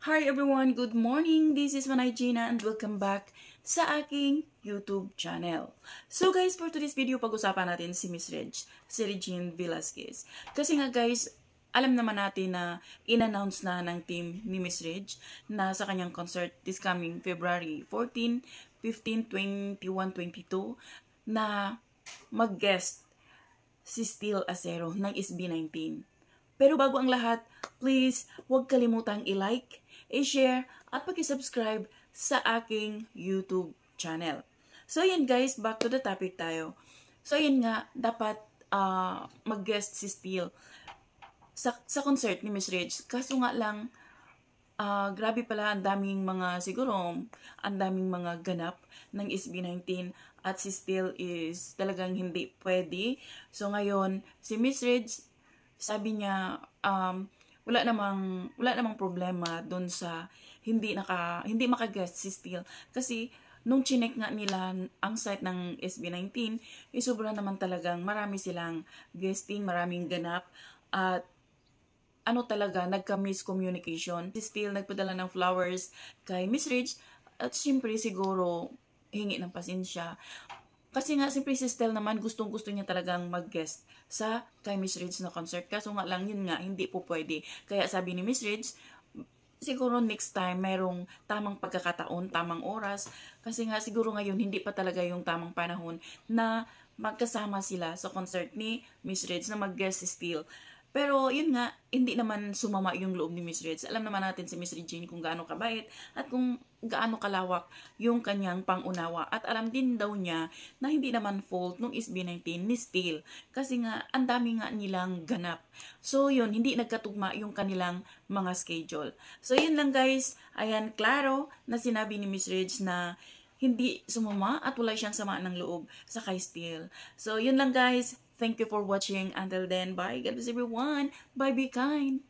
Hi everyone, good morning. This is Manay Gina and welcome back sa aking YouTube channel. So guys, for today's video, pag-usapan natin si Miss Reg, si Regine Velasquez. Kasi nga guys, alam naman natin na in-announce na ng team ni Miss Reg na sa kanyang concert this coming February 14, 15, 21, 22 na mag-guest si Steel Acero ng SB19. Pero bago ang lahat, please huwag kalimutang i-like, i-share, at pag-subscribe sa aking YouTube channel. So yan guys, back to the topic tayo. So yan nga, dapat mag-guest si Steel sa concert ni Miss Reg. Kaso nga lang, grabe pala, ang daming mga ganap ng SB19 at si Steel is talagang hindi pwede. So ngayon, si Miss Reg, sabi niya, wala namang problema doon sa hindi maka-guest si Steel. Kasi nung chinek nga nila ang site ng SB19, sobra naman talagang marami silang guesting, maraming ganap, at talaga, nagka-miscommunication. Si Steel nagpadala ng flowers kay Miss Reg, at syempre siguro hingi ng pasensya. Kasi nga, siyempre si Steel naman, gustong-gusto niya talagang mag-guest sa kay Miss Reg na concert. Kaso nga lang, yun nga, hindi po pwede. Kaya sabi ni Miss Reg, siguro next time, mayroong tamang pagkakataon, tamang oras. Kasi nga, siguro ngayon, hindi pa talaga yung tamang panahon na magkasama sila sa concert ni Miss Reg na mag-guest si Steel. Pero yun nga, hindi naman sumama yung loob ni Miss Reg. Alam naman natin si Miss Regine kung gaano kabait at kung gaano kalawak yung kanyang pangunawa. At alam din daw niya na hindi naman fault nung SB19 ni Steel. Kasi nga, ang dami nga nilang ganap. So yun, hindi nagkatugma yung kanilang mga schedule. So yun lang guys, ayan, klaro na sinabi ni Miss Reg na hindi sumama at wala siyang sama ng loob sa kay Steel. So yun lang guys. Thank you for watching. Until then, bye. God bless everyone. Bye, be kind.